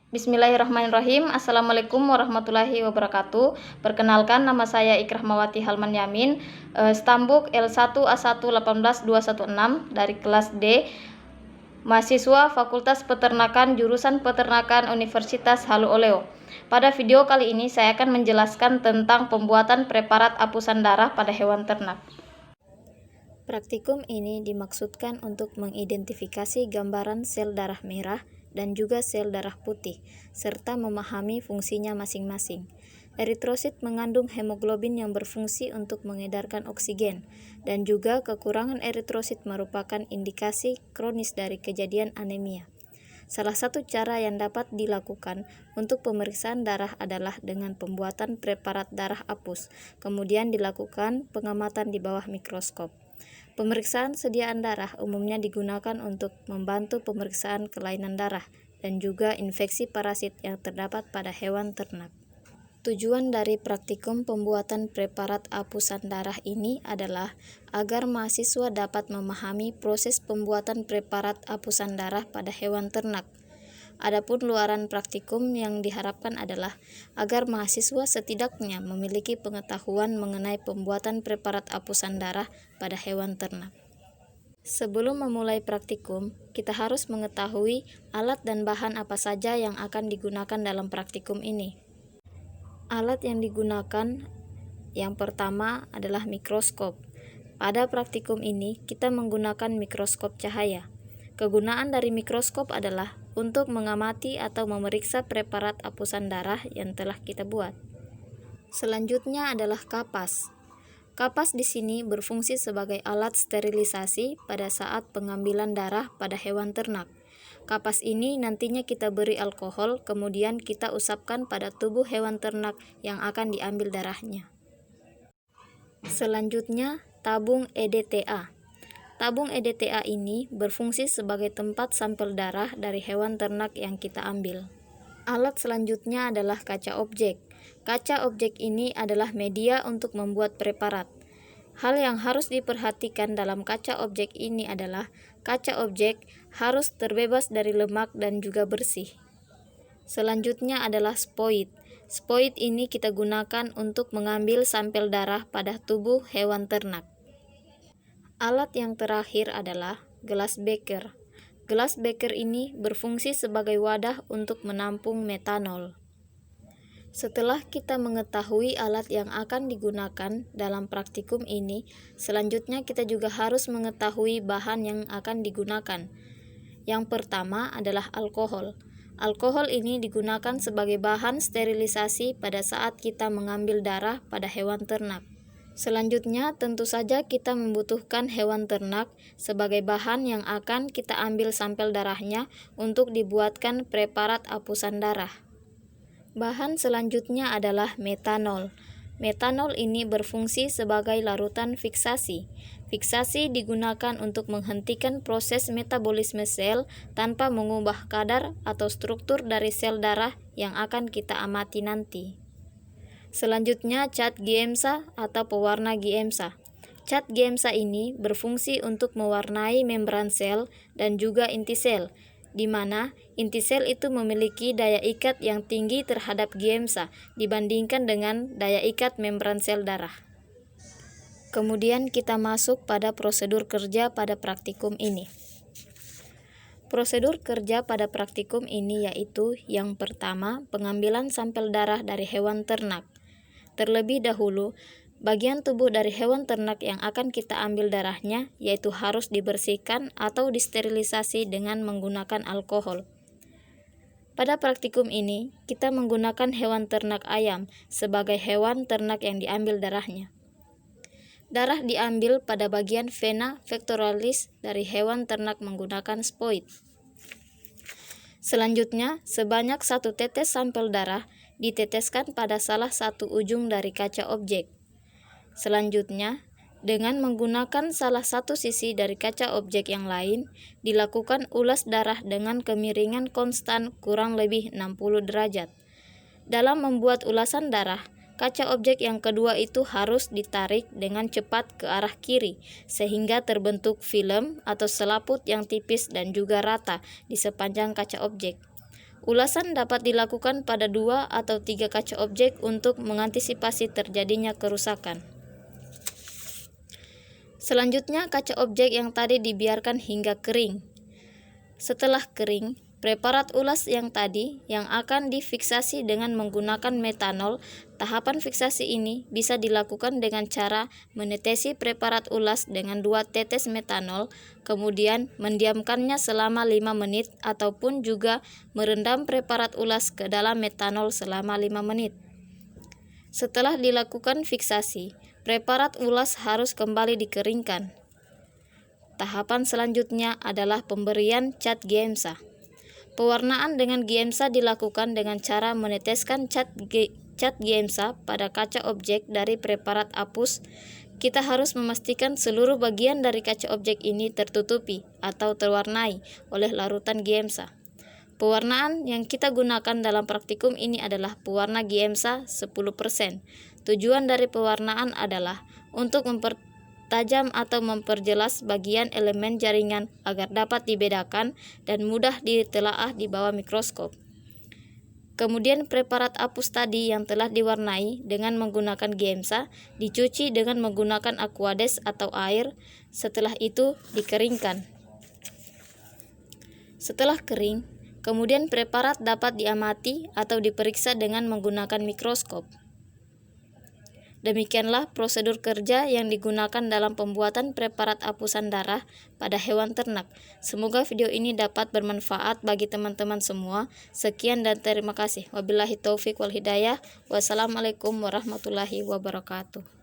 Bismillahirrahmanirrahim. Assalamualaikum warahmatullahi wabarakatuh. Perkenalkan, nama saya Ikrahmawati Halman Yamin, Stambuk L1A1818216 dari kelas D, mahasiswa Fakultas Peternakan Jurusan Peternakan Universitas Halu Oleo. Pada video kali ini saya akan menjelaskan tentang pembuatan preparat apusan darah pada hewan ternak. Praktikum ini dimaksudkan untuk mengidentifikasi gambaran sel darah merah dan juga sel darah putih, serta memahami fungsinya masing-masing. Eritrosit mengandung hemoglobin yang berfungsi untuk mengedarkan oksigen, dan juga kekurangan eritrosit merupakan indikasi kronis dari kejadian anemia. Salah satu cara yang dapat dilakukan untuk pemeriksaan darah adalah dengan pembuatan preparat darah apus, kemudian dilakukan pengamatan di bawah mikroskop. Pemeriksaan sediaan darah umumnya digunakan untuk membantu pemeriksaan kelainan darah dan juga infeksi parasit yang terdapat pada hewan ternak. Tujuan dari praktikum pembuatan preparat apusan darah ini adalah agar mahasiswa dapat memahami proses pembuatan preparat apusan darah pada hewan ternak. Adapun luaran praktikum yang diharapkan adalah agar mahasiswa setidaknya memiliki pengetahuan mengenai pembuatan preparat apusan darah pada hewan ternak. Sebelum memulai praktikum, kita harus mengetahui alat dan bahan apa saja yang akan digunakan dalam praktikum ini. Alat yang digunakan yang pertama adalah mikroskop. Pada praktikum ini, kita menggunakan mikroskop cahaya. Kegunaan dari mikroskop adalah untuk mengamati atau memeriksa preparat apusan darah yang telah kita buat. Selanjutnya adalah kapas. Kapas di sini berfungsi sebagai alat sterilisasi pada saat pengambilan darah pada hewan ternak. Kapas ini nantinya kita beri alkohol, kemudian kita usapkan pada tubuh hewan ternak yang akan diambil darahnya. Selanjutnya, tabung EDTA. Tabung EDTA ini berfungsi sebagai tempat sampel darah dari hewan ternak yang kita ambil. Alat selanjutnya adalah kaca objek. Kaca objek ini adalah media untuk membuat preparat. Hal yang harus diperhatikan dalam kaca objek ini adalah kaca objek harus terbebas dari lemak dan juga bersih. Selanjutnya adalah spoit. Spoit ini kita gunakan untuk mengambil sampel darah pada tubuh hewan ternak. Alat yang terakhir adalah gelas beker. Gelas beker ini berfungsi sebagai wadah untuk menampung metanol. Setelah kita mengetahui alat yang akan digunakan dalam praktikum ini, selanjutnya kita juga harus mengetahui bahan yang akan digunakan. Yang pertama adalah alkohol. Alkohol ini digunakan sebagai bahan sterilisasi pada saat kita mengambil darah pada hewan ternak. Selanjutnya, tentu saja kita membutuhkan hewan ternak sebagai bahan yang akan kita ambil sampel darahnya untuk dibuatkan preparat apusan darah. Bahan selanjutnya adalah metanol. Metanol ini berfungsi sebagai larutan fiksasi. Fiksasi digunakan untuk menghentikan proses metabolisme sel tanpa mengubah kadar atau struktur dari sel darah yang akan kita amati nanti. Selanjutnya, cat Giemsa atau pewarna Giemsa. Cat Giemsa ini berfungsi untuk mewarnai membran sel dan juga inti sel, di mana inti sel itu memiliki daya ikat yang tinggi terhadap Giemsa dibandingkan dengan daya ikat membran sel darah. Kemudian kita masuk pada prosedur kerja pada praktikum ini. Prosedur kerja pada praktikum ini yaitu yang pertama, pengambilan sampel darah dari hewan ternak. Terlebih dahulu, bagian tubuh dari hewan ternak yang akan kita ambil darahnya yaitu harus dibersihkan atau disterilisasi dengan menggunakan alkohol. Pada praktikum ini, kita menggunakan hewan ternak ayam sebagai hewan ternak yang diambil darahnya. Darah diambil pada bagian vena pectoralis dari hewan ternak menggunakan spoit. Selanjutnya, sebanyak 1 tetes sampel darah diteteskan pada salah satu ujung dari kaca objek. Selanjutnya, dengan menggunakan salah satu sisi dari kaca objek yang lain, dilakukan ulas darah dengan kemiringan konstan kurang lebih 60 derajat. Dalam membuat ulasan darah, kaca objek yang kedua itu harus ditarik dengan cepat ke arah kiri, sehingga terbentuk film atau selaput yang tipis dan juga rata di sepanjang kaca objek. Ulasan dapat dilakukan pada 2 atau 3 kaca objek untuk mengantisipasi terjadinya kerusakan. Selanjutnya, kaca objek yang tadi dibiarkan hingga kering. Setelah kering, preparat ulas yang tadi yang akan difiksasi dengan menggunakan metanol. Tahapan fiksasi ini bisa dilakukan dengan cara menetesi preparat ulas dengan 2 tetes metanol, kemudian mendiamkannya selama 5 menit ataupun juga merendam preparat ulas ke dalam metanol selama 5 menit. Setelah dilakukan fiksasi, preparat ulas harus kembali dikeringkan. Tahapan selanjutnya adalah pemberian cat Giemsa. Pewarnaan dengan Giemsa dilakukan dengan cara meneteskan cat Giemsa pada kaca objek dari preparat apus. Kita harus memastikan seluruh bagian dari kaca objek ini tertutupi atau terwarnai oleh larutan Giemsa. Pewarnaan yang kita gunakan dalam praktikum ini adalah pewarna Giemsa 10%. Tujuan dari pewarnaan adalah untuk mempertajam atau memperjelas bagian elemen jaringan agar dapat dibedakan dan mudah ditelaah di bawah mikroskop. Kemudian preparat apus tadi yang telah diwarnai dengan menggunakan Giemsa dicuci dengan menggunakan Aquades atau air. Setelah itu dikeringkan. Setelah kering, kemudian preparat dapat diamati atau diperiksa dengan menggunakan mikroskop. Demikianlah prosedur kerja yang digunakan dalam pembuatan preparat apusan darah pada hewan ternak. Semoga video ini dapat bermanfaat bagi teman-teman semua. Sekian dan terima kasih. Wabillahi taufik wal hidayah. Wassalamualaikum warahmatullahi wabarakatuh.